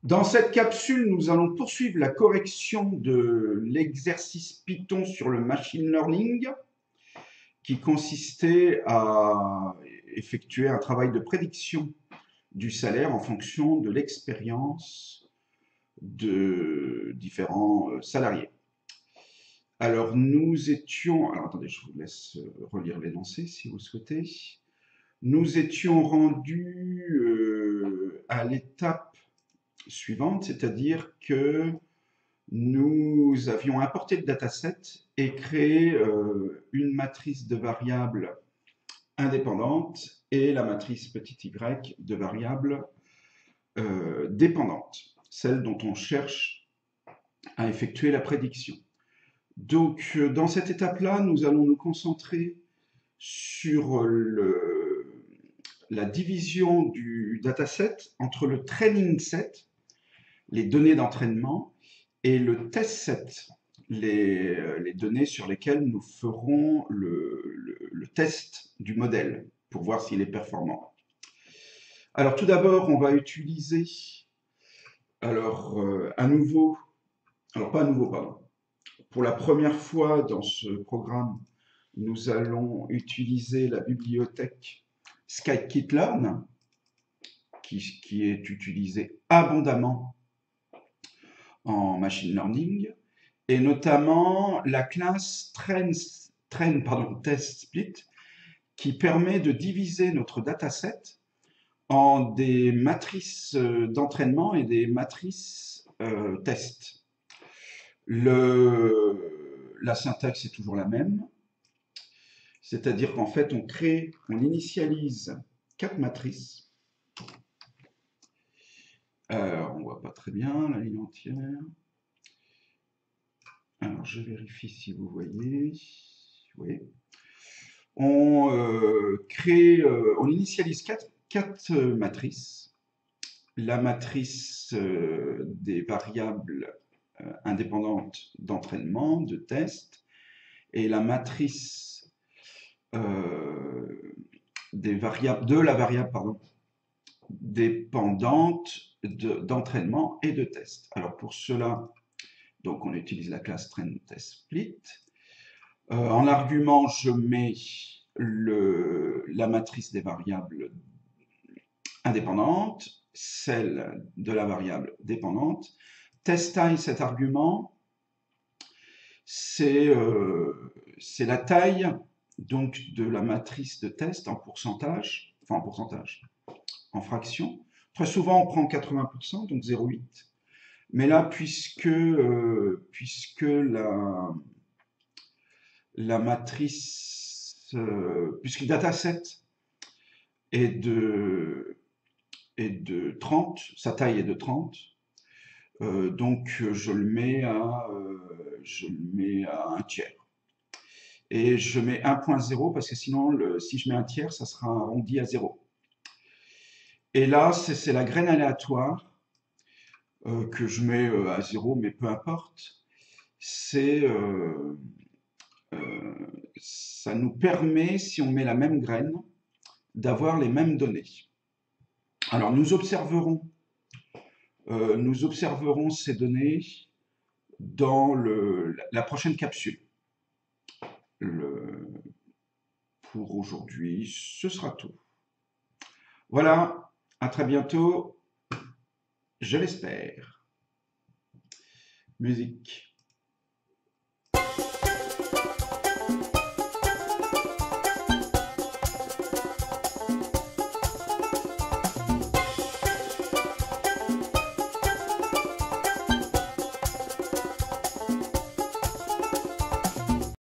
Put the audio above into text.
Dans cette capsule, nous allons poursuivre la correction de l'exercice Python sur le machine learning qui consistait à effectuer un travail de prédiction du salaire en fonction de l'expérience de différents salariés. Alors nous étions, alors attendez, je vous laisse relire l'énoncé si vous souhaitez. Nous étions rendus à l'étape suivante, c'est-à-dire que nous avions importé le dataset et créé une matrice de variables indépendantes et la matrice petit y de variables dépendantes, celle dont on cherche à effectuer la prédiction. Donc, dans cette étape-là, nous allons nous concentrer sur la division du dataset entre le training set, les données d'entraînement, et le test set, les données sur lesquelles nous ferons le test du modèle pour voir s'il est performant. Alors tout d'abord, on va utiliser alors à nouveau, alors pas à nouveau, pardon. Pour la première fois dans ce programme, nous allons utiliser la bibliothèque scikit-learn qui est utilisée abondamment en machine learning, et notamment la classe TestSplit qui permet de diviser notre dataset en des matrices d'entraînement et des matrices test. La syntaxe est toujours la même, c'est-à-dire qu'en fait on initialise 4 matrices. On ne voit pas très bien la ligne entière. Alors, je vérifie si vous voyez. Oui. On initialise 4 matrices. La matrice des variables indépendantes d'entraînement, de test, et la matrice de la variable dépendante d'entraînement et de test. Alors pour cela, donc on utilise la classe TestSplit. En argument, je mets la matrice des variables indépendantes, celle de la variable dépendante. TestTime, cet argument, c'est la taille donc de la matrice de test en pourcentage, en fraction. Très souvent, on prend 80%, donc 0,8. Mais là, puisque la matrice, puisque le dataset est de 30, sa taille est de 30, donc je le mets à 1 tiers. Et je mets 1.0 parce que sinon, si je mets 1 tiers, ça sera arrondi à 0. Et là, c'est la graine aléatoire que je mets à 0, mais peu importe. Ça nous permet, si on met la même graine, d'avoir les mêmes données. Alors, nous observerons ces données dans la prochaine capsule. Pour aujourd'hui, ce sera tout. Voilà, à très bientôt, je l'espère. Musique.